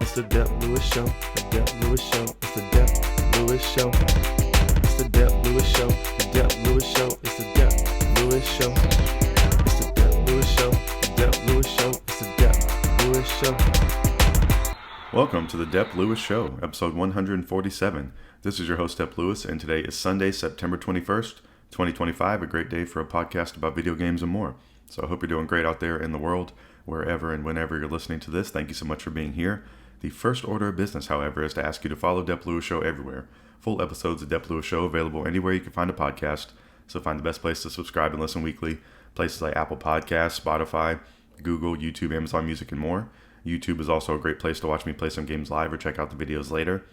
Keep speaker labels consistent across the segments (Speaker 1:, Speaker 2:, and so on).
Speaker 1: It's the Dep Lewis Show. The Dep Lewis Show. It's the Dep Lewis Show. It's the Dep Lewis Show. The Dep Lewis Show. It's the Dep Lewis Show. It's the Dep Lewis Show. The Dep Lewis Show. It's the Dep Lewis Show.
Speaker 2: Welcome to the Dep Lewis Show, episode 147. This is your host, Dep Lewis, and today is Sunday, September 21st, 2025, a great day for a podcast about video games and more. So I hope you're doing great out there in the world, wherever and whenever you're listening to this. Thank you so much for being here. The first order of business, however, is to ask you to follow Dep Lewis Show everywhere. Full episodes of Dep Lewis Show available anywhere you can find a podcast. So find the best place to subscribe and listen weekly. Places like Apple Podcasts, Spotify, Google, YouTube, Amazon Music, and more. YouTube is also a great place to watch me play some games live or check out the videos later.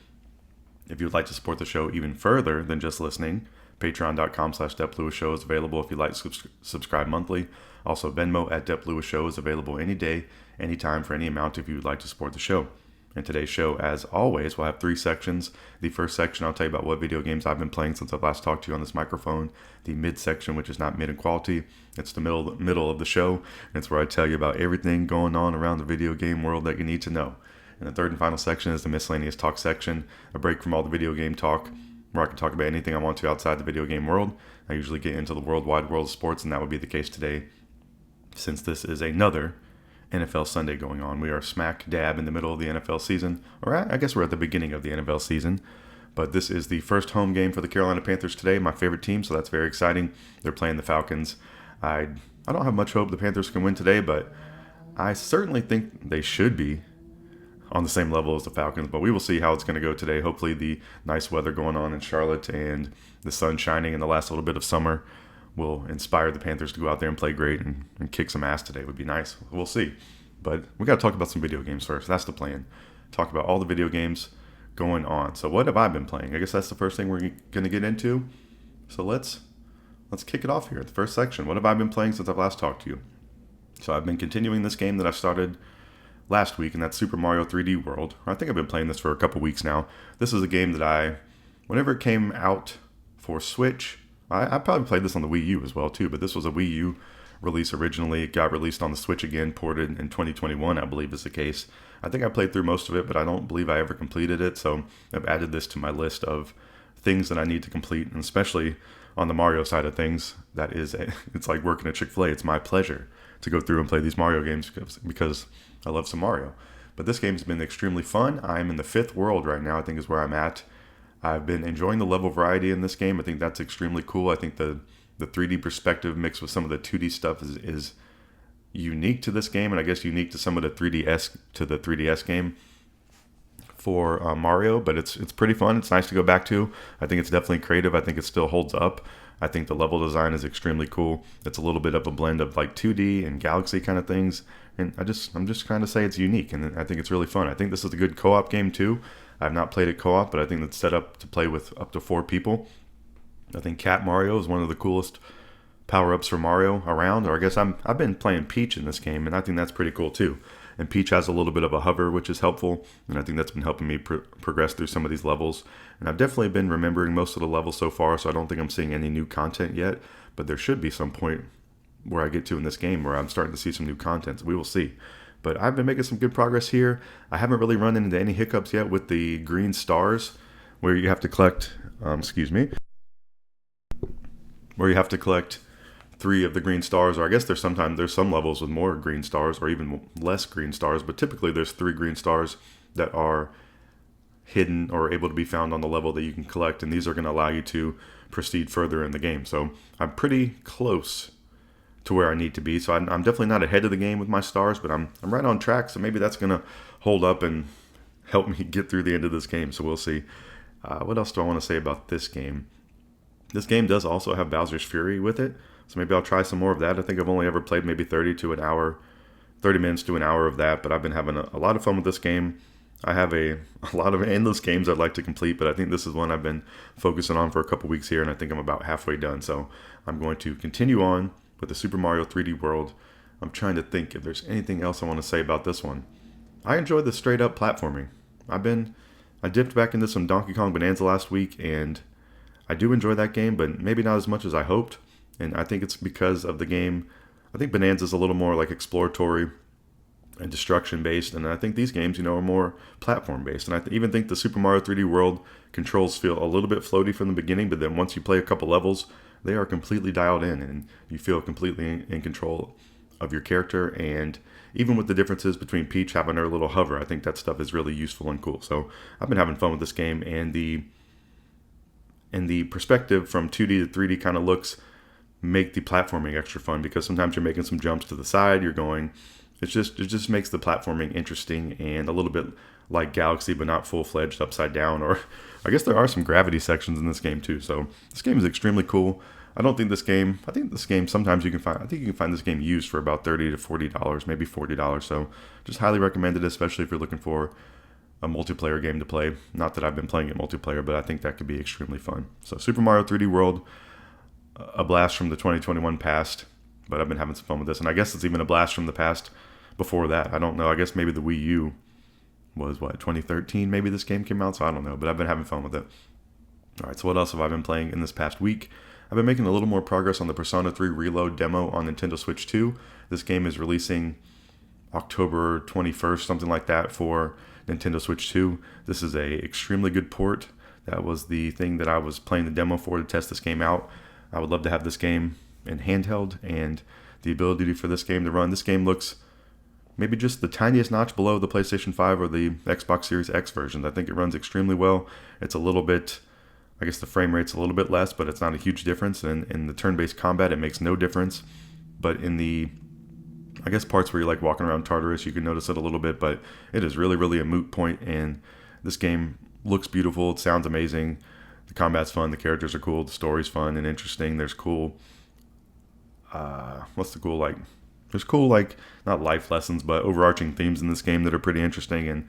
Speaker 2: If you would like to support the show even further than just listening, patreon.com/Dep Lewis Show is available if you'd like to subscribe monthly. Also, Venmo at Dep Lewis Show is available any day, anytime, for any amount if you would like to support the show. In today's show, as always, we'll have three sections. The first section, I'll tell you about what video games I've been playing since I've last talked to you on this microphone. The mid section, which is not mid in quality, it's the middle of the show. And it's where I tell you about everything going on around the video game world that you need to know. And the third and final section is the Miscellaneous talk section, a break from all the video game talk, where I can talk about anything I want to outside the video game world. I usually get into the worldwide world of sports, and that would be the case today, since this is another NFL Sunday going on. We are smack dab in the middle of the NFL season, or I guess we're at the beginning of the NFL season, but this is the first home game for the Carolina Panthers today, my favorite team, so that's very exciting. They're playing the Falcons. I don't have much hope the Panthers can win today, but I certainly think they should be on the same level as the Falcons, but we will see how it's going to go today. Hopefully the nice weather going on in Charlotte and the sun shining in the last little bit of summer will inspire the Panthers to go out there and play great and kick some ass today. Would be nice. We'll see. But we got to talk about some video games first. That's the plan. Talk about all the video games going on. So what have I been playing? I guess that's the first thing we're going to get into. So let's kick it off here. The first section. What have I been playing since I've last talked to you? So I've been continuing this game that I started last week, and that's Super Mario 3D World. I think I've been playing this for a couple weeks now. This is a game that whenever it came out for Switch, I probably played this on the Wii U as well too, but this was a Wii U release originally. It got released on the Switch again, ported in 2021, I believe is the case. I think I played through most of it, but I don't believe I ever completed it, so I've added this to my list of things that I need to complete, and especially on the Mario side of things, it's like working at Chick-fil-A. It's my pleasure to go through and play these Mario games because I love some Mario. But this game's been extremely fun. I'm in the 5th world right now, I think is where I'm at. I've been enjoying the level variety in this game. I think that's extremely cool. I think the 3D perspective mixed with some of the 2D stuff is unique to this game, and I guess unique to some of the 3DS game for Mario, but it's pretty fun. It's nice to go back to. I think it's definitely creative. I think it still holds up. I think the level design is extremely cool. It's a little bit of a blend of like 2D and Galaxy kind of things, and I'm just trying to say it's unique, and I think it's really fun. I think this is a good co-op game too. I've not played it co-op, but I think it's set up to play with up to 4 people. I think Cat Mario is one of the coolest power-ups for Mario around, or I guess I've been playing Peach in this game, and I think that's pretty cool too. And Peach has a little bit of a hover, which is helpful, and I think that's been helping me progress through some of these levels. And I've definitely been remembering most of the levels so far, so I don't think I'm seeing any new content yet, but there should be some point where I get to in this game where I'm starting to see some new content. So we will see. But I've been making some good progress here. I haven't really run into any hiccups yet with the green stars, where you have to collect, where you have to collect 3 of the green stars, or I guess there's some levels with more green stars or even less green stars, but typically there's 3 green stars that are hidden or able to be found on the level that you can collect, and these are going to allow you to proceed further in the game. So I'm pretty close to where I need to be. So I'm definitely not ahead of the game with my stars, but I'm right on track, so maybe that's going to hold up and help me get through the end of this game, so we'll see. What else do I want to say about this game? This game does also have Bowser's Fury with it, so maybe I'll try some more of that. I think I've only ever played maybe 30 minutes to an hour of that, but I've been having a lot of fun with this game. I have a lot of endless games I'd like to complete, but I think this is one I've been focusing on for a couple weeks here, and I think I'm about halfway done. So I'm going to continue on with the Super Mario 3D World. I'm trying to think if there's anything else I want to say about this one. I enjoyed the straight up platforming. I dipped back into some Donkey Kong Bonanza last week, and I do enjoy that game, but maybe not as much as I hoped. And I think it's because of the game. I think Bonanza is a little more like exploratory and destruction based. And I think these games, are more platform based. And I even think the Super Mario 3D World controls feel a little bit floaty from the beginning, but then once you play a couple levels, they are completely dialed in and you feel completely in control of your character. And even with the differences between Peach having her little hover, I think that stuff is really useful and cool. So I've been having fun with this game, and the perspective from 2D to 3D kind of looks make the platforming extra fun, because sometimes you're making some jumps to the side, it just makes the platforming interesting and a little bit like Galaxy, but not full-fledged upside down. Or I guess there are some gravity sections in this game too. So this game is extremely cool. I think this game sometimes you can find this game used for about $30 to $40, maybe $40. So just highly recommend it, especially if you're looking for a multiplayer game to play. Not that I've been playing it multiplayer, but I think that could be extremely fun. So Super Mario 3D World, a blast from the 2021 past, but I've been having some fun with this. And I guess it's even a blast from the past before that. I don't know. I guess maybe the Wii U was 2013 maybe this game came out, so I don't know, but I've been having fun with it. All right, so what else have I been playing in this past week? I've been making a little more progress on the Persona 3 Reload demo on Nintendo Switch 2. This game is releasing October 21st, something like that, for Nintendo Switch 2. This is a extremely good port. That was the thing that I was playing the demo for, to test this game out. I would love to have this game in handheld, and the ability for this game to run. This game looks maybe just the tiniest notch below the PlayStation 5 or the Xbox Series X versions. I think it runs extremely well. It's a little bit, I guess the frame rate's a little bit less, but it's not a huge difference. And in the turn-based combat, it makes no difference. But in the, I guess, parts where you're like walking around Tartarus, you can notice it a little bit, but it is really, really a moot point. And this game looks beautiful. It sounds amazing. The combat's fun. The characters are cool. The story's fun and interesting. There's cool, there's cool, not life lessons, but overarching themes in this game that are pretty interesting. And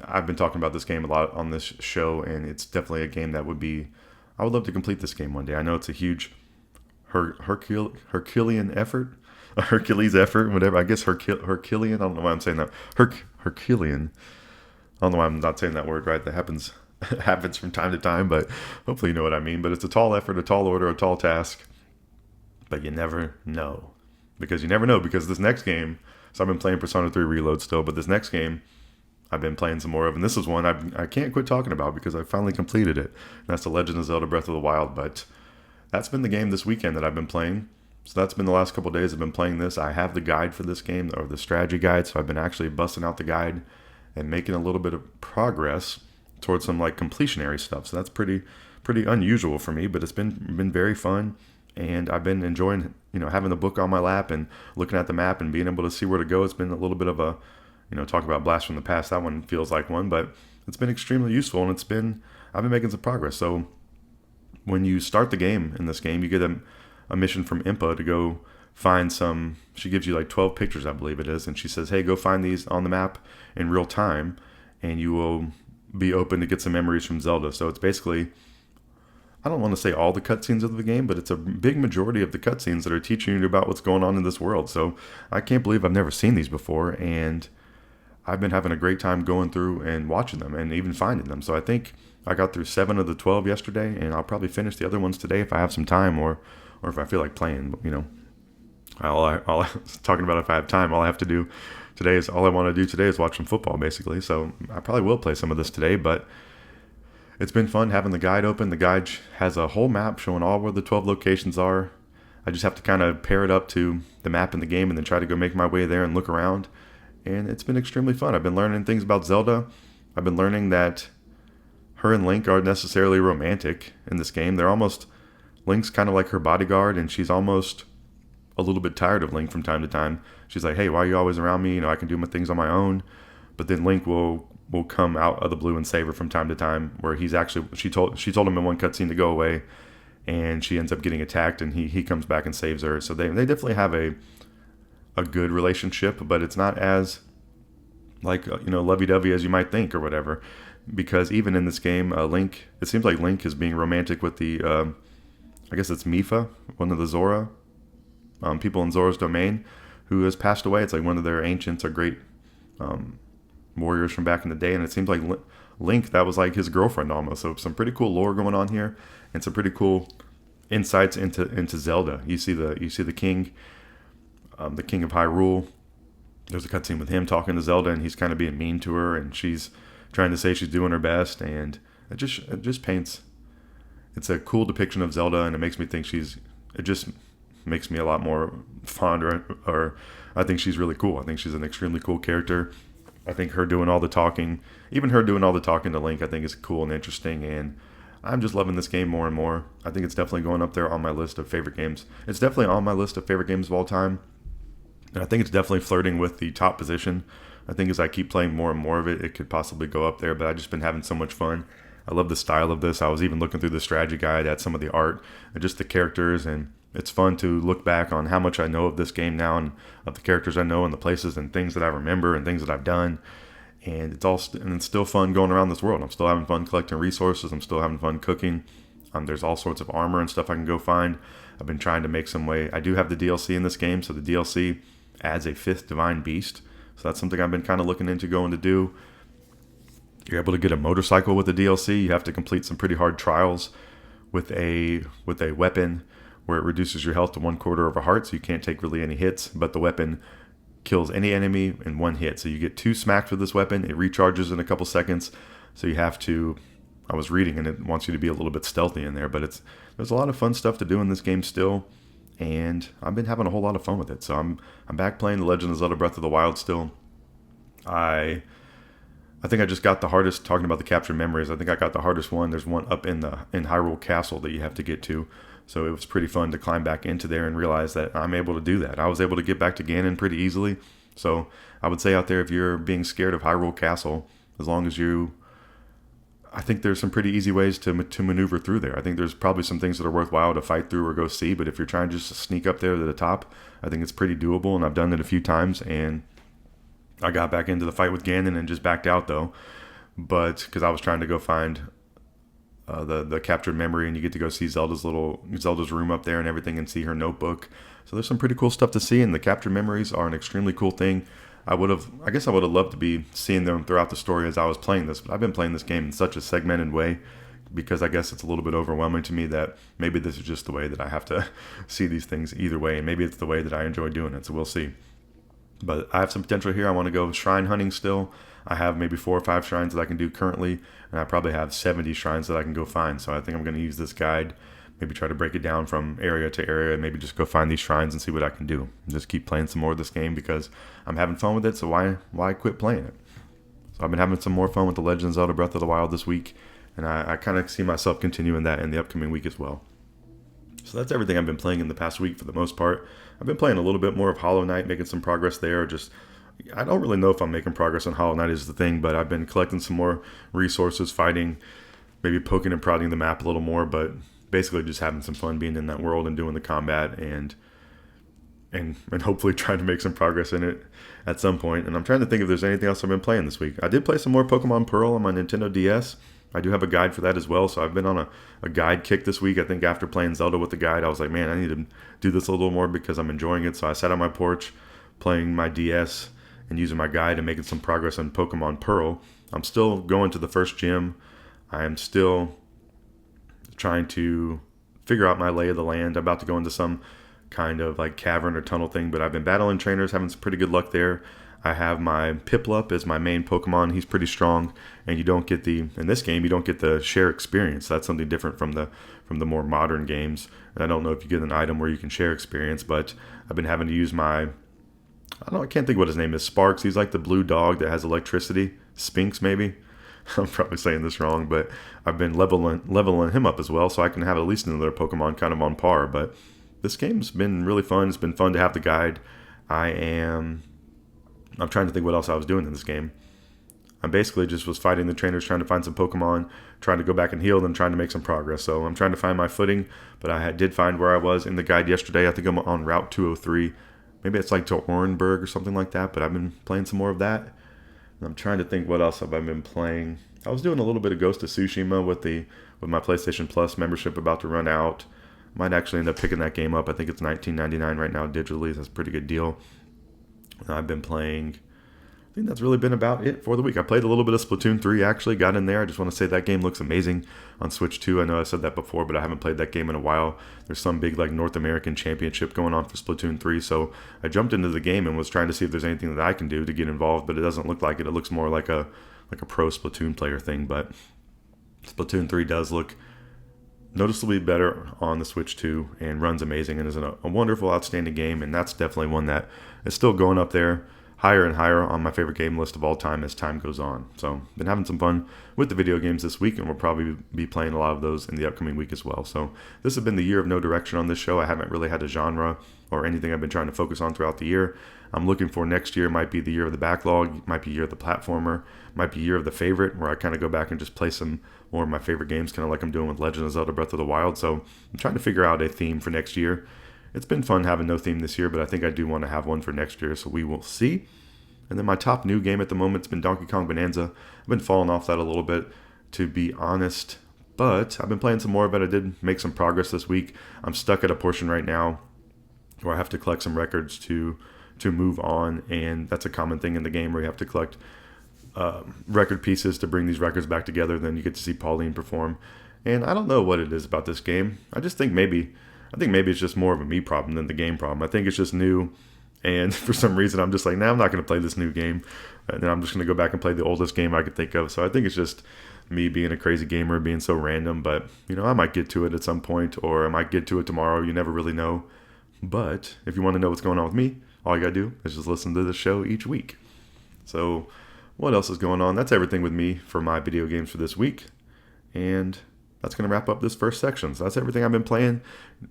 Speaker 2: I've been talking about this game a lot on this show, and it's definitely a game that I would love to complete this game one day. I know it's a huge Herculean effort, a Hercules effort, whatever. I guess Herculean. I don't know why I'm saying that. Herculean. I don't know why I'm not saying that word right. That happens from time to time, but hopefully you know what I mean. But it's a tall effort, a tall order, a tall task. But you never know. Because this next game, so I've been playing Persona 3 Reload still, but this next game I've been playing some more of, and this is one I can't quit talking about because I finally completed it. And that's The Legend of Zelda Breath of the Wild. But that's been the game this weekend that I've been playing. So that's been the last couple of days I've been playing this. I have the guide for this game, or the strategy guide, so I've been actually busting out the guide and making a little bit of progress towards some completionary stuff. So that's pretty unusual for me, but it's been very fun. And I've been enjoying, having the book on my lap and looking at the map and being able to see where to go. It's been a little bit of a, talk about blast from the past. That one feels like one, but it's been extremely useful, and I've been making some progress. So when you start the game in this game, you get a mission from Impa to go find she gives you 12 pictures, I believe it is. And she says, hey, go find these on the map in real time, and you will be open to get some memories from Zelda. So it's basically, I don't want to say all the cutscenes of the game, but it's a big majority of the cutscenes that are teaching you about what's going on in this world. So I can't believe I've never seen these before, and I've been having a great time going through and watching them and even finding them. So I think I got through 7 of the 12 yesterday, and I'll probably finish the other ones today if I have some time or if I feel like playing. Talking about if I have time, all I want to do today is watch some football, basically. So I probably will play some of this today, but it's been fun having the guide open. The guide has a whole map showing all where the 12 locations are. I just have to kind of pair it up to the map in the game and then try to go make my way there and look around. And it's been extremely fun. I've been learning things about Zelda. I've been learning that her and Link aren't necessarily romantic in this game. Link's kind of like her bodyguard, and she's almost a little bit tired of Link from time to time. She's like, hey, why are you always around me? I can do my things on my own. But then Link will come out of the blue and save her from time to time, where she told him in one cutscene to go away, and she ends up getting attacked, and he comes back and saves her. So they definitely have a good relationship, but it's not as lovey-dovey as you might think or whatever, because even in this game, it seems like Link is being romantic with the I guess it's Mipha, one of the Zora people in Zora's domain, who has passed away. It's like one of their ancients or great warriors from back in the day, and it seems like Link, that was like his girlfriend almost. So some pretty cool lore going on here, and some pretty cool insights into Zelda. You see the king, the king of Hyrule, there's a cutscene with him talking to Zelda, and he's kind of being mean to her, and she's trying to say she's doing her best, and it just paints. It's a cool depiction of Zelda, and it makes me think it just makes me a lot more fond, or I think she's really cool. I think she's an extremely cool character. I think her doing all the talking, even her doing all the talking to Link, I think is cool and interesting, and I'm just loving this game more and more. I think it's definitely going up there on my list of favorite games. It's definitely on my list of favorite games of all time, and I think it's definitely flirting with the top position. I think as I keep playing more and more of it, it could possibly go up there, but I've just been having so much fun. I love the style of this. I was even looking through the strategy guide at some of the art and just the characters, and it's fun to look back on how much I know of this game now, and of the characters I know and the places and things that I remember and things that I've done. And it's still fun going around this world. I'm still having fun collecting resources. I'm still having fun cooking. There's all sorts of armor and stuff I can go find. I've been trying to make some way. I do have the DLC in this game, so the DLC adds a 5th divine beast. So that's something I've been kind of looking into going to do. You're able to get a motorcycle with the DLC. You have to complete some pretty hard trials with a weapon where it reduces your health to 1/4 of a heart, so you can't take really any hits, but the weapon kills any enemy in 1 hit. So you get 2 smacks with this weapon. It recharges in a couple seconds, so you have to... I was reading, and it wants you to be a little bit stealthy in there, but there's a lot of fun stuff to do in this game still, and I've been having a whole lot of fun with it. So I'm back playing The Legend of Zelda Breath of the Wild still. I think I just got the hardest, talking about the captured memories, I think I got the hardest one. There's one up in Hyrule Castle that you have to get to. So it was pretty fun to climb back into there and realize that I'm able to do that. I was able to get back to Ganon pretty easily. So I would say out there, if you're being scared of Hyrule Castle, as long as I think there's some pretty easy ways to maneuver through there. I think there's probably some things that are worthwhile to fight through or go see. But if you're trying just to sneak up there to the top, I think it's pretty doable. And I've done it a few times, and I got back into the fight with Ganon and just backed out though, but because I was trying to go find the captured memory, and you get to go see Zelda's room up there and everything, and see her notebook. So there's some pretty cool stuff to see, and the captured memories are an extremely cool thing. I guess I would have loved to be seeing them throughout the story as I was playing this, but I've been playing this game in such a segmented way, because I guess it's a little bit overwhelming to me that maybe this is just the way that I have to see these things either way, and maybe it's the way that I enjoy doing it. So we'll see. But I have some potential here. I want to go shrine hunting still. I have maybe 4 or 5 shrines that I can do currently, and I probably have 70 shrines that I can go find. So I think I'm going to use this guide, maybe try to break it down from area to area, and maybe just go find these shrines and see what I can do. Just keep playing some more of this game because I'm having fun with it, so why quit playing it? So I've been having some more fun with The Legend of Zelda Breath of the Wild this week, and I kind of see myself continuing that in the upcoming week as well. So that's everything I've been playing in the past week for the most part. I've been playing a little bit more of Hollow Knight, making some progress there. I don't really know if I'm making progress on Hollow Knight is the thing, but I've been collecting some more resources, fighting, maybe poking and prodding the map a little more, but basically just having some fun being in that world and doing the combat and hopefully trying to make some progress in it at some point. And I'm trying to think if there's anything else I've been playing this week. I did play some more Pokemon Pearl on my Nintendo DS. I do have a guide for that as well, so I've been on a guide kick this week. I think after playing Zelda with the guide, I was like, man, I need to do this a little more because I'm enjoying it. So I sat on my porch playing my DS and using my guide and making some progress on Pokemon Pearl. I'm still going to the first gym. I am still trying to figure out my lay of the land. I'm about to go into some kind of like cavern or tunnel thing, but I've been battling trainers, having some pretty good luck there. I have my Piplup as my main Pokemon. He's pretty strong, and in this game, you don't get the share experience. That's something different from the more modern games. And I don't know if you get an item where you can share experience, but I've been having to use I can't think what his name is. Sparks. He's like the blue dog that has electricity. Sphinx, maybe. I'm probably saying this wrong, but I've been leveling him up as well, so I can have at least another Pokemon kind of on par. But this game's been really fun. It's been fun to have the guide. I'm trying to think what else I was doing in this game. I basically just was fighting the trainers, trying to find some Pokemon, trying to go back and heal, then trying to make some progress. So I'm trying to find my footing, but did find where I was in the guide yesterday. I think I'm on Route 203. Maybe it's like to Orenburg or something like that, but I've been playing some more of that. And I'm trying to think what else have I been playing. I was doing a little bit of Ghost of Tsushima with my PlayStation Plus membership about to run out. Might actually end up picking that game up. I think it's $19.99 right now digitally. That's a pretty good deal. I've been playing I think that's really been about it for the week. I played a little bit of Splatoon 3, actually, got in there. I just want to say that game looks amazing on Switch 2. I know I said that before, but I haven't played that game in a while. There's some big North American championship going on for Splatoon 3, so I jumped into the game and was trying to see if there's anything that I can do to get involved, but it doesn't look like it. It looks more like a pro Splatoon player thing, but Splatoon 3 does look noticeably better on the Switch 2 and runs amazing and is a wonderful, outstanding game, and that's definitely one that is still going up there higher and higher on my favorite game list of all time as time goes on. So been having some fun with the video games this week, and we'll probably be playing a lot of those in the upcoming week as well. So this has been the year of no direction on this show. I haven't really had a genre or anything I've been trying to focus on throughout the year. I'm looking for next year might be the year of the backlog, might be year of the platformer, might be year of the favorite, where I kind of go back and just play some more of my favorite games, kind of like I'm doing with Legend of Zelda Breath of the Wild. So I'm trying to figure out a theme for next year. It's been fun having no theme this year, but I think I do want to have one for next year, so we will see. And then my top new game at the moment has been Donkey Kong Bonanza. I've been falling off that a little bit, to be honest, but I've been playing some more of it. I did make some progress this week. I'm stuck at a portion right now where I have to collect some records to move on, and that's a common thing in the game where you have to collect record pieces to bring these records back together. Then you get to see Pauline perform, and I don't know what it is about this game. I think maybe it's just more of a me problem than the game problem. I think it's just new, and for some reason I'm just like, nah, I'm not going to play this new game, and then I'm just going to go back and play the oldest game I could think of. So I think it's just me being a crazy gamer, being so random, but I might get to it at some point, or I might get to it tomorrow. You never really know. But if you want to know what's going on with me, all you got to do is just listen to the show each week. So what else is going on? That's everything with me for my video games for this week. And that's going to wrap up this first section. So that's everything I've been playing.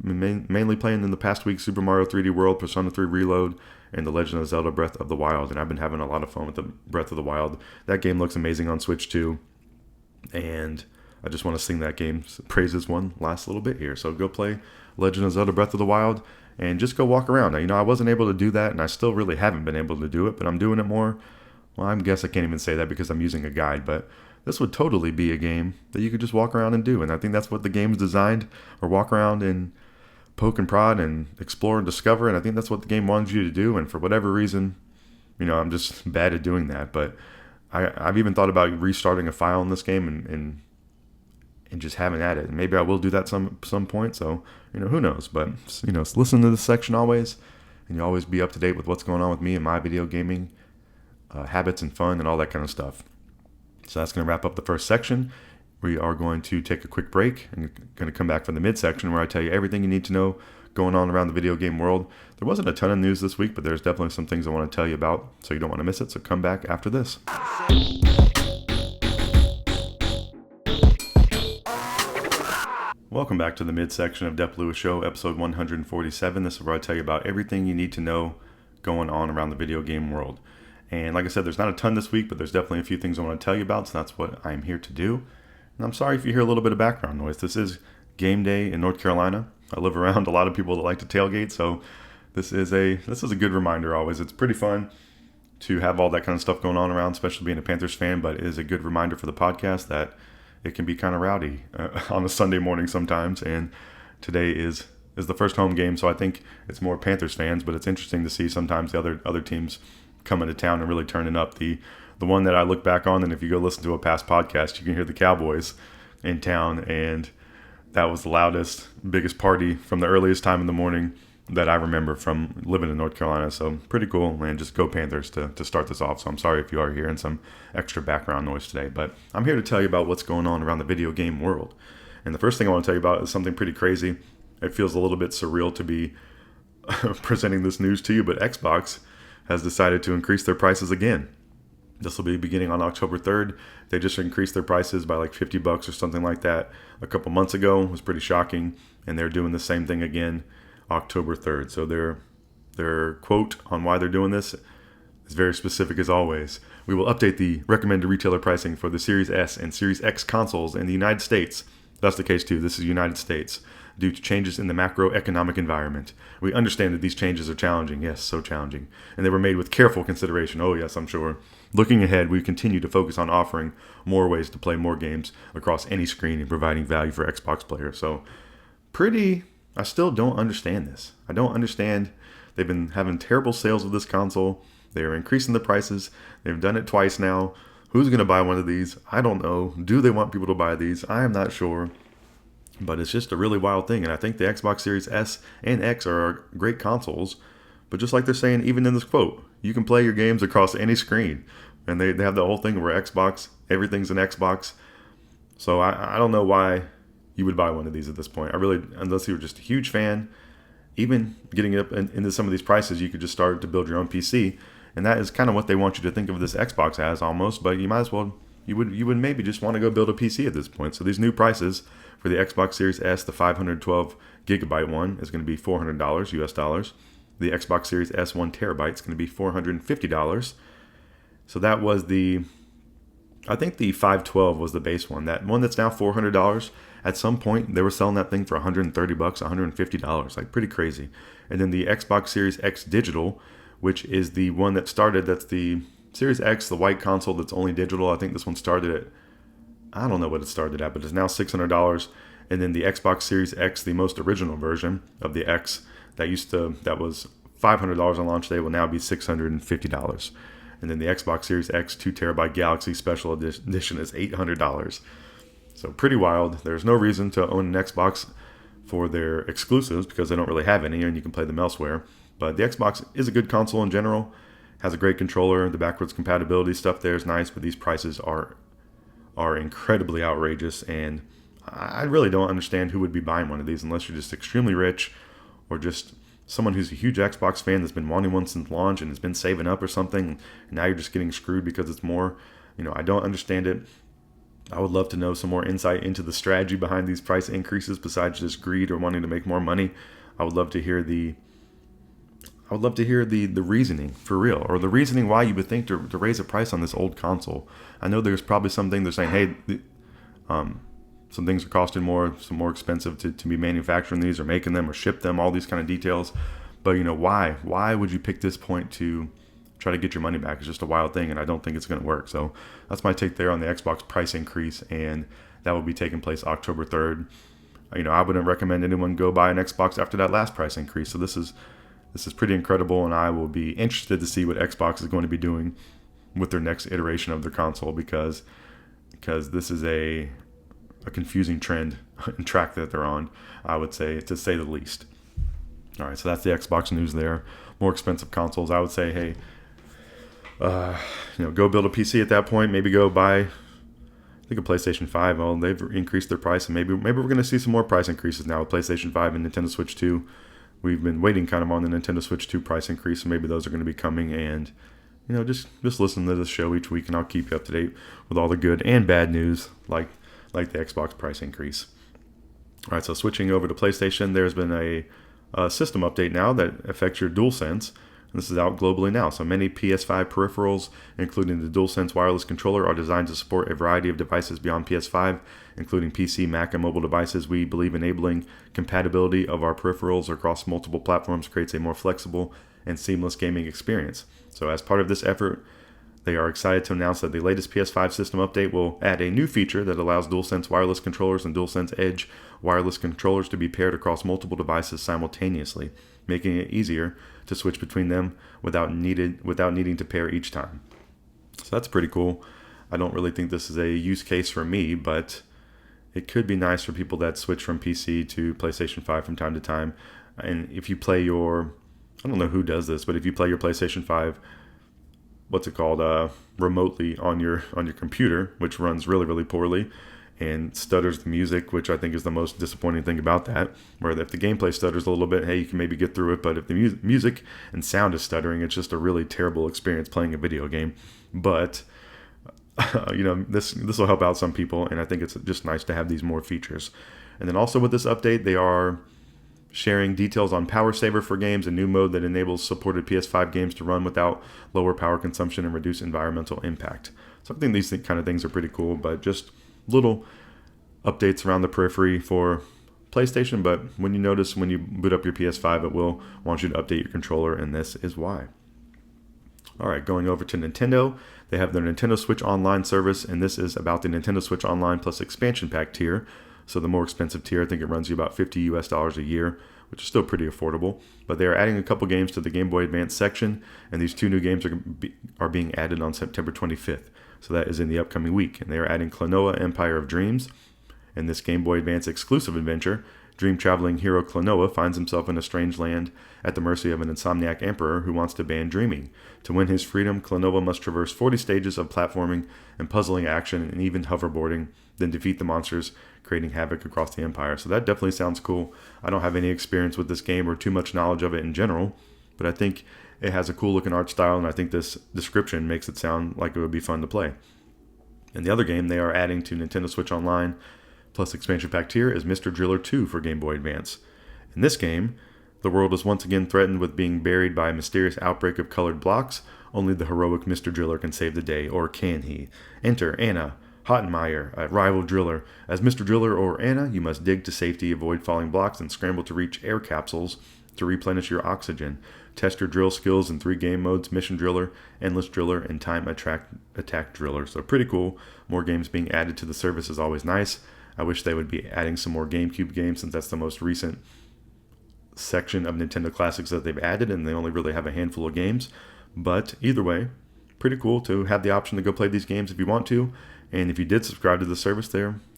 Speaker 2: Mainly playing in the past week, Super Mario 3D World, Persona 3 Reload, and The Legend of Zelda Breath of the Wild. And I've been having a lot of fun with the Breath of the Wild. That game looks amazing on Switch 2. And I just want to sing that game's praises one last little bit here. So go play Legend of Zelda Breath of the Wild and just go walk around. Now, I wasn't able to do that, and I still really haven't been able to do it, but I'm doing it more. Well, I guess I can't even say that because I'm using a guide, but this would totally be a game that you could just walk around and do. And I think that's what the game's designed, or walk around and poke and prod and explore and discover. And I think that's what the game wants you to do. And for whatever reason, I'm just bad at doing that. But I've even thought about restarting a file in this game and just having at it. And maybe I will do that some point. So, who knows? But, listen to this section always, and you'll always be up to date with what's going on with me and my video gaming habits and fun and all that kind of stuff. So that's going to wrap up the first section. We are going to take a quick break and going to come back for the midsection where I tell you everything you need to know going on around the video game world. There wasn't a ton of news this week, but there's definitely some things I want to tell you about, so you don't want to miss it. So come back after this. Welcome back to the midsection of Dep Lewis Show, episode 147. This is where I tell you about everything you need to know going on around the video game world. And like I said, there's not a ton this week, but there's definitely a few things I want to tell you about, so that's what I'm here to do. And I'm sorry if you hear a little bit of background noise. This is game day in North Carolina. I live around a lot of people that like to tailgate, so this is a good reminder always. It's pretty fun to have all that kind of stuff going on around, especially being a Panthers fan, but it is a good reminder for the podcast that it can be kind of rowdy on a Sunday morning sometimes, and today is the first home game, so I think it's more Panthers fans, but it's interesting to see sometimes the other teams coming to town and really turning up. The one that I look back on, and if you go listen to a past podcast, you can hear the Cowboys in town, and that was the loudest, biggest party from the earliest time in the morning that I remember from living in North Carolina. So pretty cool, and just go Panthers to start this off. So I'm sorry if you are hearing some extra background noise today, but I'm here to tell you about what's going on around the video game world. And the first thing I want to tell you about is something pretty crazy. It feels a little bit surreal to be presenting this news to you, but Xbox has decided to increase their prices again. This will be beginning on October 3rd. They just increased their prices by like $50 or something like that a couple months ago. It was pretty shocking, and they're doing the same thing again October 3rd. So their quote on why they're doing this is very specific as always. We will update the recommended retailer pricing for the Series S and Series X consoles in the United States. That's the case too. This is United States. Due to changes in the macroeconomic environment. We understand that these changes are challenging. Yes, so challenging. And they were made with careful consideration. Oh yes, I'm sure. Looking ahead, we continue to focus on offering more ways to play more games across any screen and providing value for Xbox players. So I still don't understand this. I don't understand. They've been having terrible sales of this console. They're increasing the prices. They've done it twice now. Who's going to buy one of these? I don't know. Do they want people to buy these? I am not sure. But it's just a really wild thing. And I think the Xbox Series S and X are great consoles. But just like they're saying, even in this quote, you can play your games across any screen. And they have the whole thing where Xbox, everything's an Xbox. So I don't know why you would buy one of these at this point. Unless you were just a huge fan. Even getting up into some of these prices, you could just start to build your own PC. And that is kind of what they want you to think of this Xbox as almost. But you might as well, you would maybe just want to go build a PC at this point. So these new prices for the Xbox Series S, the 512 gigabyte one, is going to be $400 US dollars. The Xbox Series S 1 terabyte is going to be $450. So that was I think the 512 was the base one. That one that's now $400. At some point, they were selling that thing for $130, $150, like pretty crazy. And then the Xbox Series X Digital, which is the one that started, that's the Series X, the white console that's only digital. I think this one started at, I don't know what it started at, but it's now $600. And then the Xbox Series X, the most original version of the X, that was $500 on launch day, will now be $650. And then the Xbox Series X 2 terabyte Galaxy Special Edition is $800. So pretty wild. There's no reason to own an Xbox for their exclusives because they don't really have any and you can play them elsewhere. But the Xbox is a good console in general. Has a great controller. The backwards compatibility stuff there is nice, but these prices are incredibly outrageous. And I really don't understand who would be buying one of these unless you're just extremely rich or just someone who's a huge Xbox fan that's been wanting one since launch and has been saving up or something. And now you're just getting screwed because it's more. I don't understand it. I would love to know some more insight into the strategy behind these price increases besides just greed or wanting to make more money. I would love to hear the reasoning for real, or the reasoning why you would think to raise a price on this old console. I know there's probably something they're saying, hey, some things are costing more, some more expensive to be manufacturing these or making them or ship them, all these kind of details. But why? Why would you pick this point to try to get your money back? It's just a wild thing, and I don't think it's going to work. So that's my take there on the Xbox price increase, and that will be taking place October 3rd. I wouldn't recommend anyone go buy an Xbox after that last price increase. So this is pretty incredible, and I will be interested to see what Xbox is going to be doing with their next iteration of their console because this is a confusing trend and track that they're on, I would say, to say the least. All right, so that's the Xbox news there. More expensive consoles, I would say, hey, go build a PC at that point. Maybe go buy, I think, a PlayStation 5. Well, they've increased their price, and maybe we're going to see some more price increases now with PlayStation 5 and Nintendo Switch 2. We've been waiting kind of on the Nintendo Switch 2 price increase, so maybe those are going to be coming. And just listen to this show each week, and I'll keep you up to date with all the good and bad news, like the Xbox price increase. All right, so switching over to PlayStation, there's been a system update now that affects your DualSense. This is out globally now. So many PS5 peripherals, including the DualSense wireless controller, are designed to support a variety of devices beyond PS5, including PC, Mac, and mobile devices. We believe enabling compatibility of our peripherals across multiple platforms creates a more flexible and seamless gaming experience. So as part of this effort, they are excited to announce that the latest PS5 system update will add a new feature that allows DualSense wireless controllers and DualSense Edge wireless controllers to be paired across multiple devices simultaneously, making it easier to switch between them without needing to pair each time. So that's pretty cool. I don't really think this is a use case for me, but it could be nice for people that switch from PC to PlayStation 5 from time to time. And if you play I don't know who does this, but if you play your PlayStation 5, remotely on your computer, which runs really, really poorly and stutters the music, which I think is the most disappointing thing about that, where if the gameplay stutters a little bit, hey, you can maybe get through it, but if the music and sound is stuttering, it's just a really terrible experience playing a video game. But this will help out some people, and I think it's just nice to have these more features. And then also with this update, they are sharing details on Power Saver for games, a new mode that enables supported PS5 games to run without lower power consumption and reduce environmental impact. So I think these kind of things are pretty cool, but just little updates around the periphery for PlayStation. But when you boot up your PS5, it will want you to update your controller, and this is why. All right, going over to Nintendo, they have their Nintendo Switch Online service, and this is about the Nintendo Switch Online Plus expansion pack tier. So the more expensive tier, I think it runs you about $50 US a year, which is still pretty affordable. But they are adding a couple games to the Game Boy Advance section, and these 2 new games are being added on September 25th. So that is in the upcoming week. And they are adding Klonoa Empire of Dreams. In this Game Boy Advance exclusive adventure, dream-traveling hero Klonoa finds himself in a strange land at the mercy of an insomniac emperor who wants to ban dreaming. To win his freedom, Klonoa must traverse 40 stages of platforming and puzzling action and even hoverboarding, then defeat the monsters, creating havoc across the empire. So that definitely sounds cool. I don't have any experience with this game or too much knowledge of it in general, but I think it has a cool looking art style, and I think this description makes it sound like it would be fun to play. In the other game they are adding to Nintendo Switch Online plus expansion pack tier is Mr. Driller 2 for Game Boy Advance. In this game, the world is once again threatened with being buried by a mysterious outbreak of colored blocks. Only the heroic Mr. Driller can save the day, or can he? Enter Anna Hottenmeier, a rival driller. As Mr. Driller or Anna, you must dig to safety, avoid falling blocks, and scramble to reach air capsules to replenish your oxygen. Test your drill skills in 3 game modes: Mission Driller, Endless Driller, and Time Attack Driller. So pretty cool. More games being added to the service is always nice. I wish they would be adding some more GameCube games, since that's the most recent section of Nintendo Classics that they've added, and they only really have a handful of games. But either way, pretty cool to have the option to go play these games if you want to. And if you did subscribe to the service,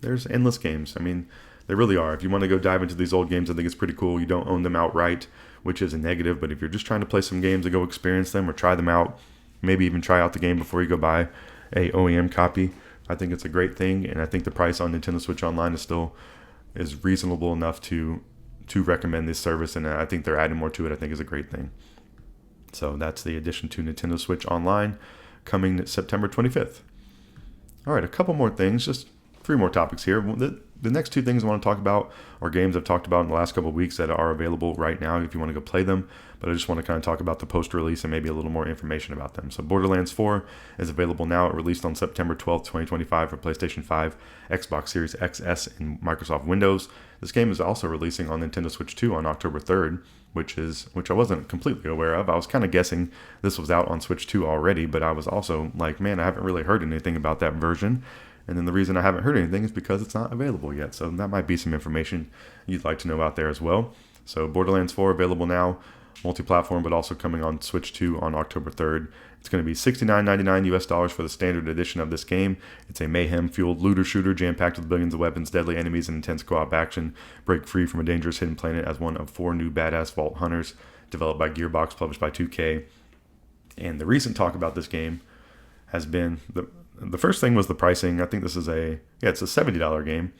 Speaker 2: there's endless games. I mean, there really are. If you want to go dive into these old games, I think it's pretty cool. You don't own them outright, which is a negative. But if you're just trying to play some games and go experience them or try them out, maybe even try out the game before you go buy a OEM copy, I think it's a great thing. And I think the price on Nintendo Switch Online is reasonable enough to recommend this service. And I think they're adding more to it. I think is a great thing. So that's the addition to Nintendo Switch Online coming September 25th. All right, a couple more things, just 3 more topics here. The next 2 things I want to talk about are games I've talked about in the last couple of weeks that are available right now if you want to go play them. But I just want to kind of talk about the post-release and maybe a little more information about them. So Borderlands 4 is available now. It released on September 12th, 2025 for PlayStation 5, Xbox Series XS, and Microsoft Windows. This game is also releasing on Nintendo Switch 2 on October 3rd, which I wasn't completely aware of. I was kind of guessing this was out on Switch 2 already, but I was also like, man, I haven't really heard anything about that version. And then the reason I haven't heard anything is because it's not available yet. So that might be some information you'd like to know out there as well. So Borderlands 4 available now, multi-platform, but also coming on Switch 2 on October 3rd. It's going to be $69.99 US for the standard edition of this game. It's a mayhem-fueled looter shooter jam-packed with billions of weapons, deadly enemies, and intense co-op action. Break free from a dangerous hidden planet as one of 4 new badass vault hunters, developed by Gearbox, published by 2K. And the recent talk about this game has been the first thing was the pricing. I think this is it's a $70 game.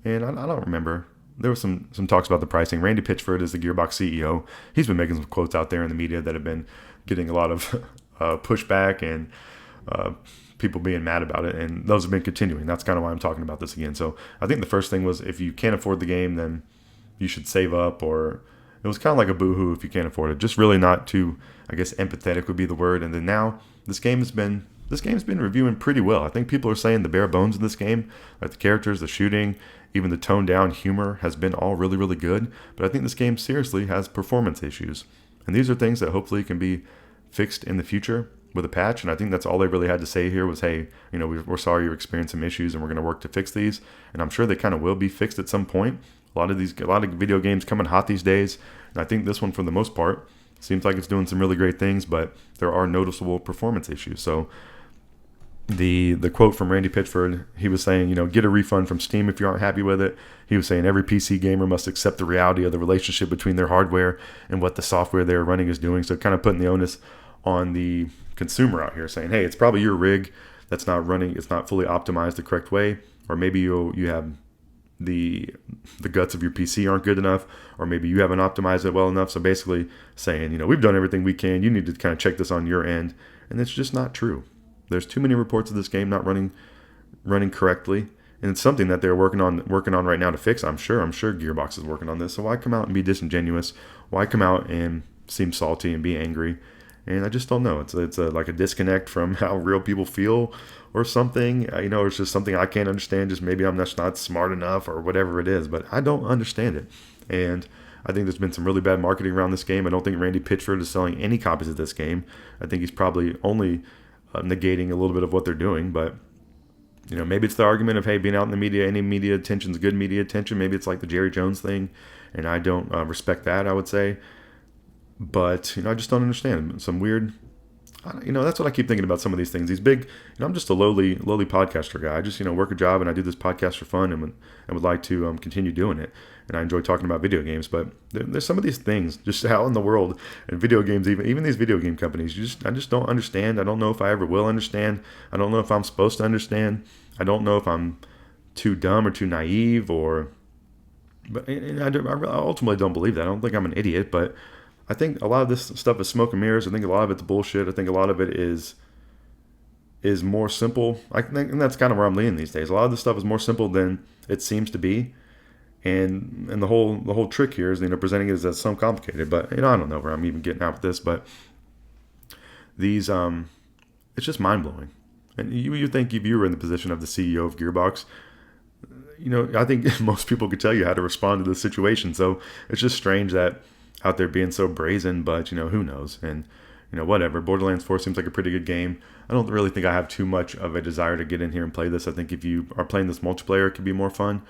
Speaker 2: And I don't remember. There was some talks about the pricing. Randy Pitchford is the Gearbox CEO. He's been making some quotes out there in the media that have been getting a lot of pushback and people being mad about it. And those have been continuing. That's kind of why I'm talking about this again. So I think the first thing was if you can't afford the game, then you should save up. Or it was kind of like a boohoo if you can't afford it. Just really not too, I guess, empathetic would be the word. And then now this game's been reviewing pretty well. I think people are saying the bare bones of this game, like the characters, the shooting, even the toned down humor has been all really, really good. But I think this game seriously has performance issues. And these are things that hopefully can be fixed in the future with a patch. And I think that's all they really had to say here was, hey, we're sorry you're experiencing some issues and we're going to work to fix these. And I'm sure they kind of will be fixed at some point. A lot of video games coming hot these days. And I think this one, for the most part, seems like it's doing some really great things, but there are noticeable performance issues. So the quote from Randy Pitchford, he was saying, get a refund from Steam if you aren't happy with it. He was saying every PC gamer must accept the reality of the relationship between their hardware and what the software they're running is doing. So kind of putting the onus on the consumer out here, saying, hey, it's probably your rig that's not running, it's not fully optimized the correct way, or maybe you have the guts of your PC aren't good enough, or maybe you haven't optimized it well enough. So basically saying, we've done everything we can, you need to kind of check this on your end. And it's just not true. There's too many reports of this game not running correctly, and it's something that they're working on right now to fix. I'm sure Gearbox is working on this. So why come out and be disingenuous? Why come out and seem salty and be angry? And I just don't know. It's like a disconnect from how real people feel or something. It's just something I can't understand. Just maybe I'm just not smart enough or whatever it is. But I don't understand it. And I think there's been some really bad marketing around this game. I don't think Randy Pitchford is selling any copies of this game. I think he's probably only negating a little bit of what they're doing. But maybe it's the argument of, hey, being out in the media, any media attention is good media attention. Maybe it's like the Jerry Jones thing, and I don't respect that, I would say. But, I just don't understand. Some weird, that's what I keep thinking about some of these things. These big, I'm just a lowly podcaster guy. I just, work a job and I do this podcast for fun and would like to continue doing it. And I enjoy talking about video games. But there's some of these things just out in the world and video games, even these video game companies, I just don't understand. I don't know if I ever will understand. I don't know if I'm supposed to understand. I don't know if I'm too dumb or too naive but I ultimately don't believe that. I don't think I'm an idiot, but I think a lot of this stuff is smoke and mirrors. I think a lot of it's bullshit. I think a lot of it is more simple. I think, and that's kind of where I'm leaning these days. A lot of this stuff is more simple than it seems to be, and the whole trick here is presenting it as so complicated. But I don't know where I'm even getting at with this. But these it's just mind blowing. And you think if you were in the position of the CEO of Gearbox, I think most people could tell you how to respond to this situation. So it's just strange that out there being so brazen, but who knows? And whatever. Borderlands 4 seems like a pretty good game. I don't really think I have too much of a desire to get in here and play this. I think if you are playing this multiplayer, it could be more fun,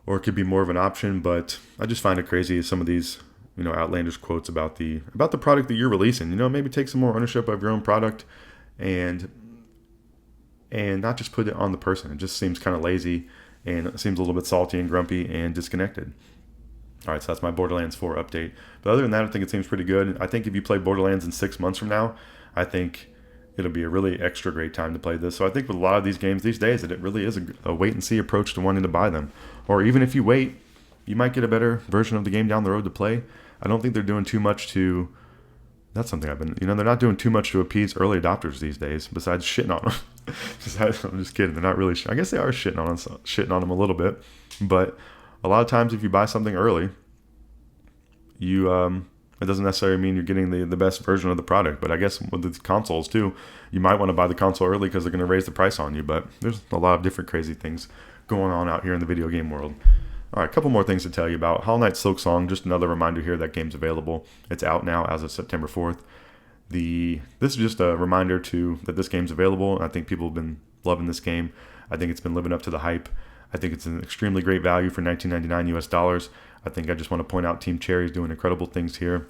Speaker 2: or it could be more of an option. But I just find it crazy some of these outlandish quotes about the product that you're releasing. Maybe take some more ownership of your own product and not just put it on the person. It just seems kind of lazy, and it seems a little bit salty and grumpy and disconnected. All right, so that's my Borderlands 4 update. But other than that, I think it seems pretty good. I think if you play Borderlands in 6 months from now, I think it'll be a really extra great time to play this. So I think with a lot of these games these days, that it really is a wait-and-see approach to wanting to buy them. Or even if you wait, you might get a better version of the game down the road to play. I don't think they're doing too much to... That's something I've been... they're not doing too much to appease early adopters these days, besides shitting on them. I'm just kidding. They're not really... I guess they are shitting on them a little bit. But a lot of times if you buy something early, it doesn't necessarily mean you're getting the best version of the product. But I guess with the consoles too, you might want to buy the console early because they're going to raise the price on you. But there's a lot of different crazy things going on out here in the video game world. All right, a couple more things to tell you about. Hollow Knight Silksong, just another reminder here that game's available. It's out now as of September 4th. This is just a reminder that this game's available. I think people have been loving this game. I think it's been living up to the hype. I think it's an extremely great value for $19.99 US. I think I just want to point out Team Cherry is doing incredible things here.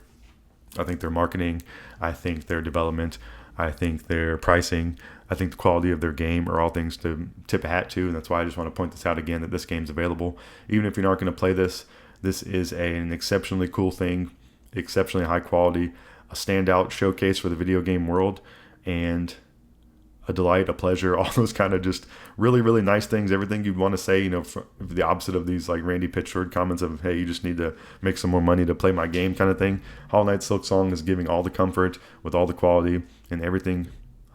Speaker 2: I think their marketing, I think their development, I think their pricing, I think the quality of their game are all things to tip a hat to, and that's why I just want to point this out again, that this game's available. Even if you're not going to play this, this is an exceptionally cool thing, exceptionally high quality, a standout showcase for the video game world, and a delight, a pleasure, all those kind of just really, really nice things, everything you'd want to say, the opposite of these like Randy Pitchford comments of, hey, you just need to make some more money to play my game kind of thing. Hollow Knight Silksong is giving all the comfort with all the quality and everything,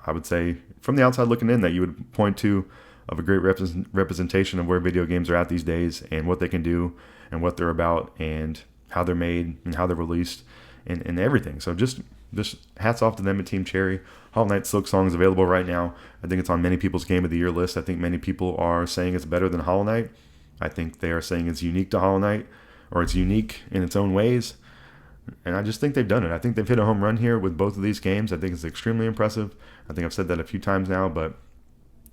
Speaker 2: I would say, from the outside looking in, that you would point to of a great representation of where video games are at these days and what they can do and what they're about and how they're made and how they're released and everything. So just hats off to them at Team Cherry. Hollow Knight Silksong is available right now. I think it's on many people's Game of the Year list. I think many people are saying it's better than Hollow Knight. I think they are saying it's unique to Hollow Knight, or it's unique in its own ways. And I just think they've done it. I think they've hit a home run here with both of these games. I think it's extremely impressive. I think I've said that a few times now, but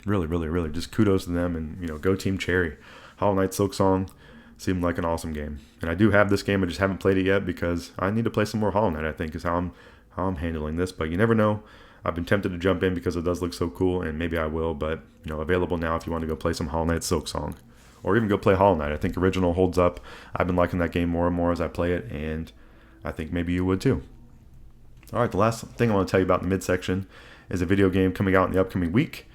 Speaker 2: really, really, really just kudos to them, and go Team Cherry. Hollow Knight Silksong seemed like an awesome game. And I do have this game, I just haven't played it yet because I need to play some more Hollow Knight, I think, is how I'm handling this. But you never know. I've been tempted to jump in because it does look so cool, and maybe I will. But, available now if you want to go play some Hollow Knight Silksong. Or even go play Hollow Knight. I think original holds up. I've been liking that game more and more as I play it, and I think maybe you would too. All right, the last thing I want to tell you about in the midsection is a video game coming out in the upcoming week.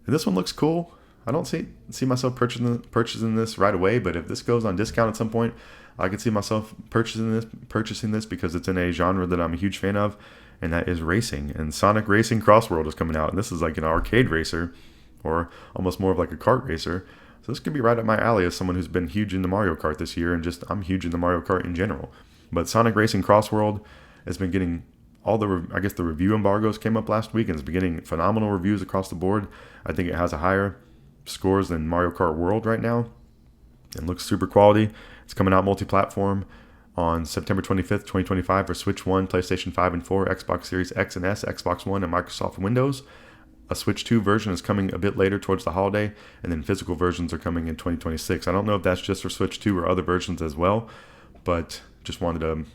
Speaker 2: And this one looks cool. I don't see myself purchasing this right away, but if this goes on discount at some point, I could see myself purchasing this because it's in a genre that I'm a huge fan of, and that is racing. And Sonic Racing CrossWorlds is coming out, and this is like an arcade racer, or almost more of like a kart racer. So this could be right up my alley as someone who's been huge into Mario Kart this year, and just I'm huge into Mario Kart in general. But Sonic Racing CrossWorld has been getting all the review embargoes came up last week, and it's been getting phenomenal reviews across the board. I think it has a higher scores than Mario Kart World right now. It looks super quality. It's coming out multi-platform on September 25th, 2025 for Switch 1, PlayStation 5 and 4, Xbox Series X and S, Xbox One, and Microsoft Windows. A Switch 2 version is coming a bit later towards the holiday, and then physical versions are coming in 2026. I don't know if that's just for Switch 2 or other versions as well, but just wanted to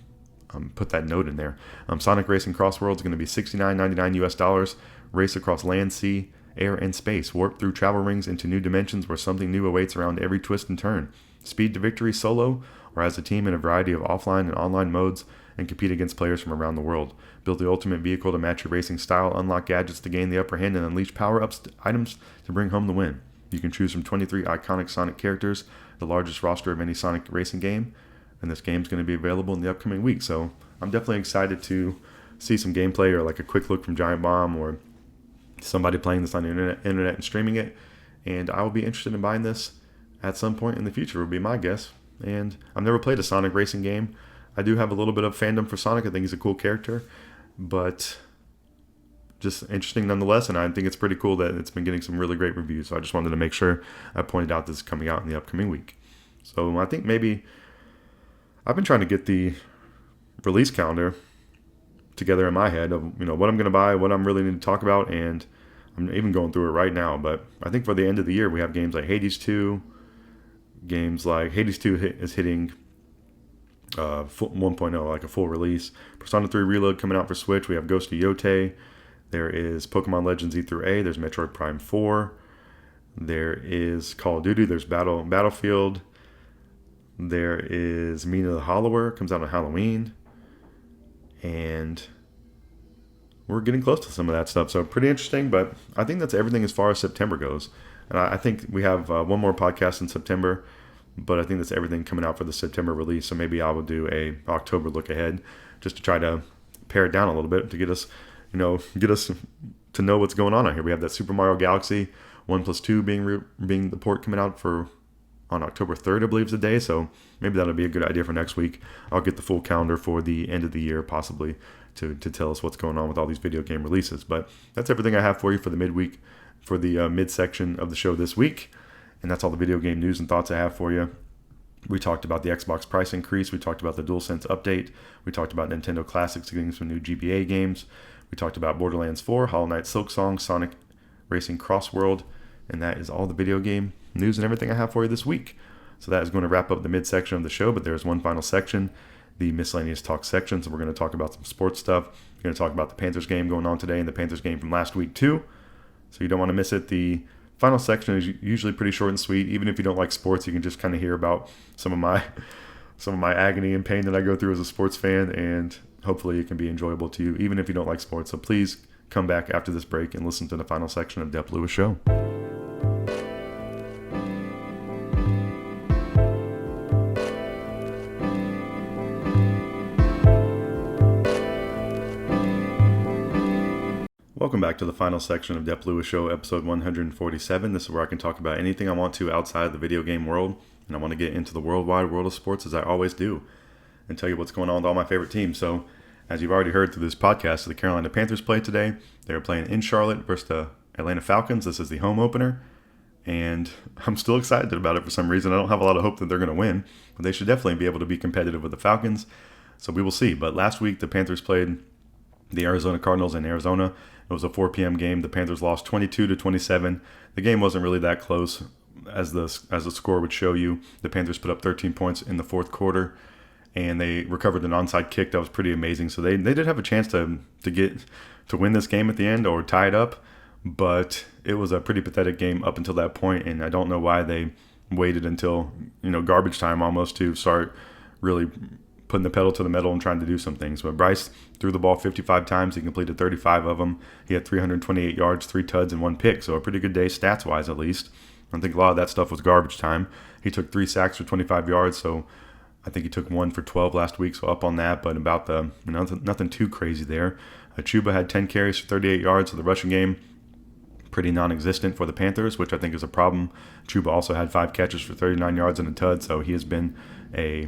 Speaker 2: put that note in there. Sonic Racing CrossWorlds is going to be $69.99 US. Race across land, sea, air, and space. Warp through travel rings into new dimensions where something new awaits around every twist and turn. Speed to victory solo or as a team in a variety of offline and online modes, and compete against players from around the world. Build the ultimate vehicle to match your racing style, unlock gadgets to gain the upper hand, and unleash power-ups items to bring home the win. You can choose from 23 iconic Sonic characters, the largest roster of any Sonic racing game, and this game's going to be available in the upcoming week. So I'm definitely excited to see some gameplay or like a quick look from Giant Bomb or somebody playing this on the internet and streaming it. And I will be interested in buying this at some point in the future, would be my guess. And I've never played a Sonic racing game. I do have a little bit of fandom for Sonic. I think he's a cool character, but just interesting nonetheless. And I think it's pretty cool that it's been getting some really great reviews. So I just wanted to make sure I pointed out this is coming out in the upcoming week. So I think maybe I've been trying to get the release calendar together in my head of, what I'm going to buy, what I'm really need to talk about, and I'm even going through it right now. But I think for the end of the year, we have games like Hades 2. Games like Hades 2 is hitting 1.0, like a full release. Persona 3 Reload coming out for Switch. We have Ghost of Yotei. There is Pokemon Legends E through A. There's Metroid Prime 4. There is Call of Duty. There's Battlefield. There is Mina the Hollower. Comes out on Halloween. And we're getting close to some of that stuff. So pretty interesting, but I think that's everything as far as September goes. And I think we have one more podcast in September, but I think that's everything coming out for the September release. So maybe I will do a October look ahead just to try to pare it down a little bit to get us to know what's going on out here. We have that Super Mario Galaxy 1+2 being the port coming out on October 3rd, I believe is the day. So maybe that'll be a good idea for next week. I'll get the full calendar for the end of the year, possibly, to tell us what's going on with all these video game releases. But that's everything I have for you for the midsection of the show this week. And that's all the video game news and thoughts I have for you. We talked about the Xbox price increase. We talked about the DualSense update. We talked about Nintendo Classics getting some new GBA games. We talked about Borderlands 4, Hollow Knight Silksong, Sonic Racing CrossWorld. And that is all the video game news and everything I have for you this week. So that is going to wrap up the midsection of the show, but there's one final section, the Miscellaneous Talk section. So we're going to talk about some sports stuff. We're going to talk about the Panthers game going on today and the Panthers game from last week too. So you don't want to miss it. The final section is usually pretty short and sweet. Even if you don't like sports, you can just kind of hear about some of my agony and pain that I go through as a sports fan, and hopefully it can be enjoyable to you, even if you don't like sports. So please come back after this break and listen to the final section of Dep Lewis Show. Welcome back to the final section of Dep Lewis Show, episode 147. This is where I can talk about anything I want to outside of the video game world, and I want to get into the worldwide world of sports as I always do, and tell you what's going on with all my favorite teams. So, as you've already heard through this podcast, the Carolina Panthers played today. They were playing in Charlotte versus the Atlanta Falcons. This is the home opener, and I'm still excited about it for some reason. I don't have a lot of hope that they're going to win, but they should definitely be able to be competitive with the Falcons, so we will see. But last week, the Panthers played the Arizona Cardinals in Arizona. It was a 4 p.m. game. The Panthers lost 22-27. The game wasn't really that close, as the score would show you. The Panthers put up 13 points in the fourth quarter, and they recovered an onside kick that was pretty amazing. So they did have a chance to win this game at the end or tie it up, but it was a pretty pathetic game up until that point, and I don't know why they waited until garbage time almost to start really putting the pedal to the metal and trying to do some things. But Bryce threw the ball 55 times. He completed 35 of them. He had 328 yards, 3 tuds, and 1 pick. So a pretty good day stats-wise, at least. I think a lot of that stuff was garbage time. He took 3 sacks for 25 yards, so I think he took 1 for 12 last week, so up on that, but about nothing too crazy there. Chuba had 10 carries for 38 yards, so the rushing game pretty non-existent for the Panthers, which I think is a problem. Chuba also had 5 catches for 39 yards and a tud, so he has been a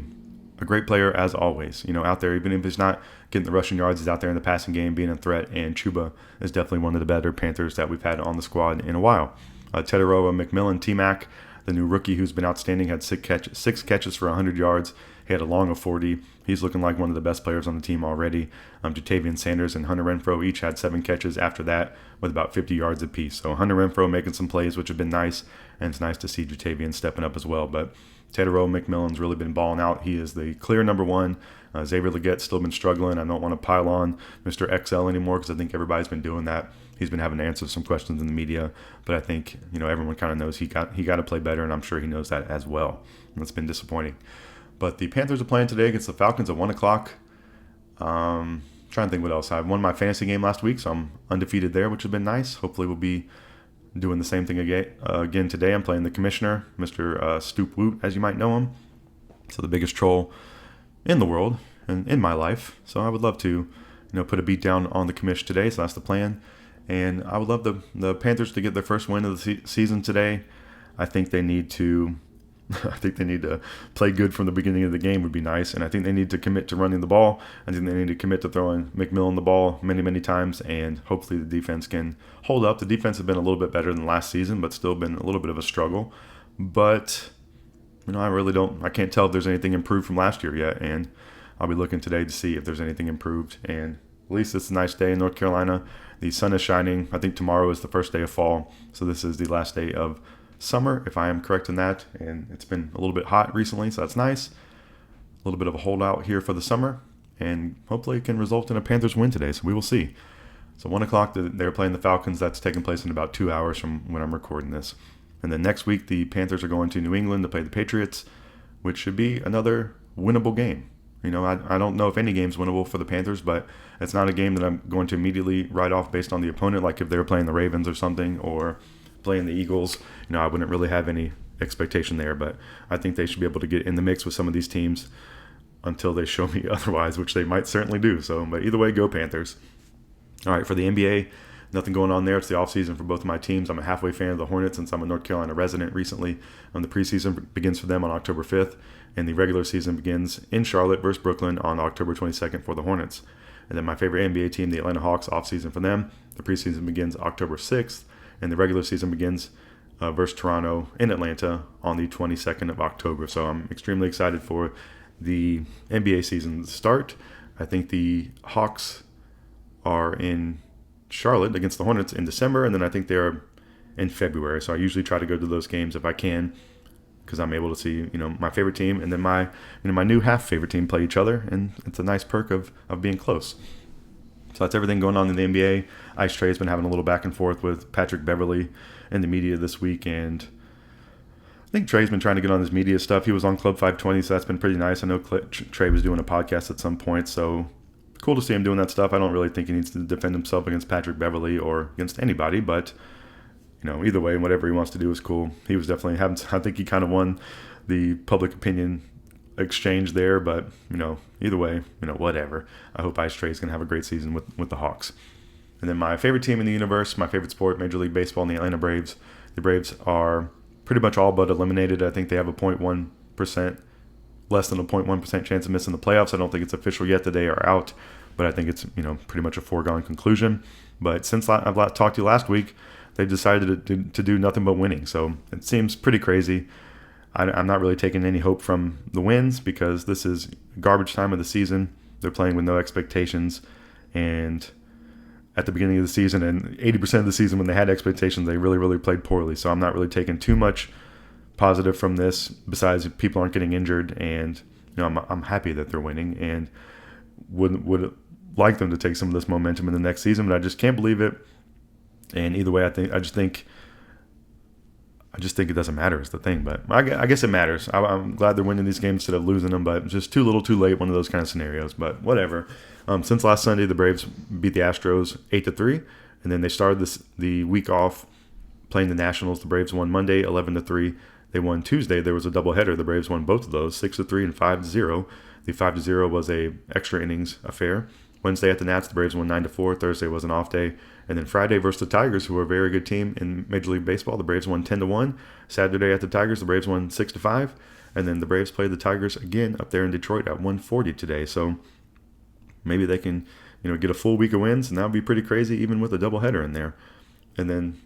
Speaker 2: great player as always. Out there, even if he's not getting the rushing yards, he's out there in the passing game being a threat, and Chuba is definitely one of the better Panthers that we've had on the squad in a while. Teteroa McMillan, T-Mac, the new rookie who's been outstanding, had 6 catches for 100 yards. He had a long of 40. He's looking like one of the best players on the team already. Jatavian Sanders and Hunter Renfrow each had 7 catches after that with about 50 yards apiece. So Hunter Renfrow making some plays, which have been nice, and it's nice to see Jatavian stepping up as well. But Tedero McMillan's really been balling out. He is the clear number one. Xavier Legette's still been struggling. I don't want to pile on Mr. XL anymore because I think everybody's been doing that. He's been having to answer some questions in the media, but I think everyone kind of knows he got to play better, and I'm sure he knows that as well. And it's been disappointing. But the Panthers are playing today against the Falcons at 1 o'clock. Trying to think what else. I won my fantasy game last week, so I'm undefeated there, which has been nice. Hopefully we'll be doing the same thing again today. I'm playing the commissioner, Mr. Stoop Woot, as you might know him. So the biggest troll in the world and in my life. So I would love to, put a beat down on the commish today. So that's the plan. And I would love the Panthers to get their first win of the season today. I think they need to play good from the beginning of the game would be nice. And I think they need to commit to running the ball. I think they need to commit to throwing McMillan the ball many, many times. And hopefully the defense can hold up. The defense has been a little bit better than last season, but still been a little bit of a struggle. But, I can't tell if there's anything improved from last year yet. And I'll be looking today to see if there's anything improved. And at least it's a nice day in North Carolina. The sun is shining. I think tomorrow is the first day of fall. So this is the last day of summer, if I am correct in that. And it's been a little bit hot recently, so that's nice. A little bit of a holdout here for the summer. And hopefully it can result in a Panthers win today. So we will see. So 1 o'clock, they're playing the Falcons. That's taking place in about 2 hours from when I'm recording this. And then next week, the Panthers are going to New England to play the Patriots, which should be another winnable game. I don't know if any game's winnable for the Panthers, but it's not a game that I'm going to immediately write off based on the opponent. Like if they were playing the Ravens or something, or playing the Eagles, I wouldn't really have any expectation there. But I think they should be able to get in the mix with some of these teams until they show me otherwise, which they might certainly do. So, but either way, go Panthers. All right, for the NBA, nothing going on there. It's the offseason for both of my teams. I'm a halfway fan of the Hornets since I'm a North Carolina resident recently. The preseason begins for them on October 5th, and the regular season begins in Charlotte versus Brooklyn on October 22nd for the Hornets. And then my favorite NBA team, the Atlanta Hawks, offseason for them. The preseason begins October 6th, and the regular season begins versus Toronto in Atlanta on the 22nd of October. So I'm extremely excited for the NBA season to start. I think the Hawks are in Charlotte against the Hornets in December, and then I think they're in February. So I usually try to go to those games if I can, because I'm able to see my favorite team and then my new half favorite team play each other, and it's a nice perk of being close. So that's everything going on in the NBA. Ice Trey's been having a little back and forth with Patrick Beverley in the media this week, and I think Trey's been trying to get on his media stuff. He was on Club 520, so that's been pretty nice. I know Trey was doing a podcast at some point, so cool to see him doing that stuff. I don't really think he needs to defend himself against Patrick Beverley or against anybody, but either way, whatever he wants to do is cool. He was definitely I think he kind of won the public opinion exchange there, but either way, whatever. I hope Ice Trey's gonna have a great season with the Hawks. And then my favorite team in the universe, my favorite sport, Major League Baseball, and the Atlanta Braves. The Braves are pretty much all but eliminated. I think they have a 0.1%, less than a 0.1% chance of missing the playoffs. I don't think it's official yet that they are out, but I think it's pretty much a foregone conclusion. But since I've talked to you last week, they've decided to do nothing but winning. So it seems pretty crazy. I'm not really taking any hope from the wins because this is garbage time of the season. They're playing with no expectations. And at the beginning of the season and 80% of the season when they had expectations, they really, really played poorly. So I'm not really taking too much positive from this besides people aren't getting injured. And, I'm happy that they're winning and would like them to take some of this momentum in the next season, but I just can't believe it. And either way, I just think it doesn't matter is the thing, but I guess it matters. I'm glad they're winning these games instead of losing them, but just too little too late, one of those kind of scenarios, but whatever. Since last Sunday, the Braves beat the Astros 8-3, and then they started the week off playing the Nationals. The Braves won Monday 11-3. They won Tuesday. There was a doubleheader. The Braves won both of those 6-3 and 5-0. The 5-0 was a extra innings affair. Wednesday at the Nats, the Braves won 9-4. Thursday was an off day. And then Friday versus the Tigers, who are a very good team in Major League Baseball, the Braves won 10-1. Saturday at the Tigers, the Braves won 6-5. And then the Braves played the Tigers again up there in Detroit at 140 today. So maybe they can, get a full week of wins, and that would be pretty crazy even with a doubleheader in there. And then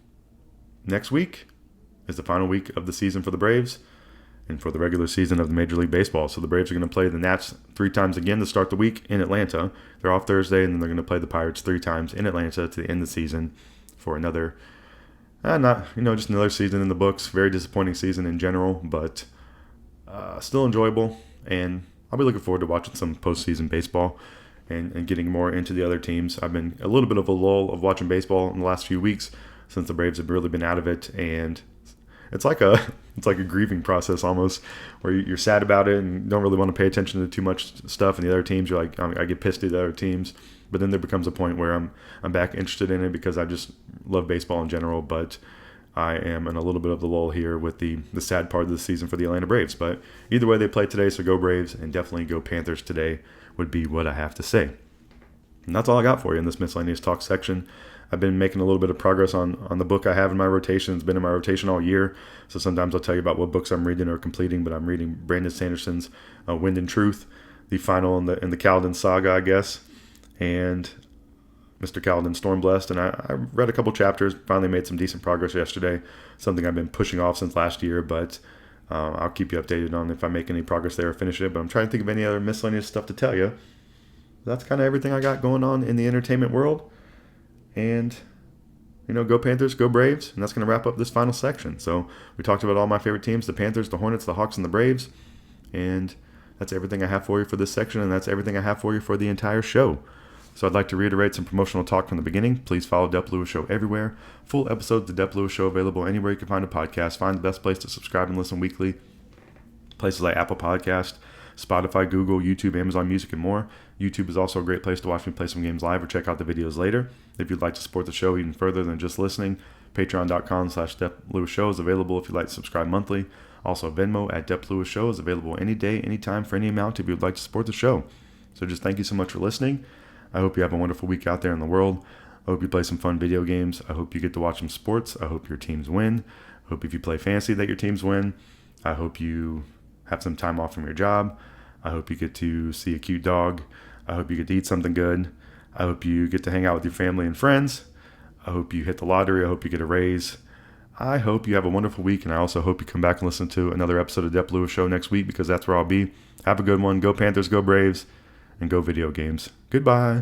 Speaker 2: next week is the final week of the season for the Braves and for the regular season of the Major League Baseball. So the Braves are going to play the Nats 3 times again to start the week in Atlanta. They're off Thursday, and then they're going to play the Pirates 3 times in Atlanta to the end of the season for another, just another season in the books. Very disappointing season in general, but Still enjoyable, and I'll be looking forward to watching some postseason baseball and getting more into the other teams. I've been a little bit of a lull of watching baseball in the last few weeks since the Braves have really been out of it, and it's like a grieving process almost, where you're sad about it and don't really want to pay attention to too much stuff. And the other teams, you're like, I get pissed at the other teams, but then there becomes a point where I'm back interested in it because I just love baseball in general. But I am in a little bit of the lull here with the sad part of the season for the Atlanta Braves. But either way, they play today, so go Braves, and definitely go Panthers today would be what I have to say. And that's all I got for you in this miscellaneous talk section. I've been making a little bit of progress on the book I have in my rotation. It's been in my rotation all year, so sometimes I'll tell you about what books I'm reading or completing, but I'm reading Brandon Sanderson's Wind and Truth, the final in the Kaladin saga, I guess, and Mr. Kaladin Stormblessed, and I read a couple chapters, finally made some decent progress yesterday, something I've been pushing off since last year, but I'll keep you updated on if I make any progress there or finish it, but I'm trying to think of any other miscellaneous stuff to tell you. That's kind of everything I got going on in the entertainment world. And, go Panthers, go Braves. And that's going to wrap up this final section. So we talked about all my favorite teams, the Panthers, the Hornets, the Hawks, and the Braves. And that's everything I have for you for this section. And that's everything I have for you for the entire show. So I'd like to reiterate some promotional talk from the beginning. Please follow Dep Lewis Show everywhere. Full episodes of the Dep Lewis Show available anywhere you can find a podcast. Find the best place to subscribe and listen weekly. Places like Apple Podcast, Spotify, Google, YouTube, Amazon Music, and more. YouTube is also a great place to watch me play some games live or check out the videos later. If you'd like to support the show even further than just listening, patreon.com/Dep Lewis Show is available if you'd like to subscribe monthly. Also, Venmo at Dep Lewis Show is available any day, anytime, for any amount if you'd like to support the show. So just thank you so much for listening. I hope you have a wonderful week out there in the world. I hope you play some fun video games. I hope you get to watch some sports. I hope your teams win. I hope if you play fantasy that your teams win. I hope you have some time off from your job. I hope you get to see a cute dog. I hope you get to eat something good. I hope you get to hang out with your family and friends. I hope you hit the lottery. I hope you get a raise. I hope you have a wonderful week, and I also hope you come back and listen to another episode of Dep Lewis Show next week, because that's where I'll be. Have a good one. Go Panthers, go Braves, and go video games. Goodbye.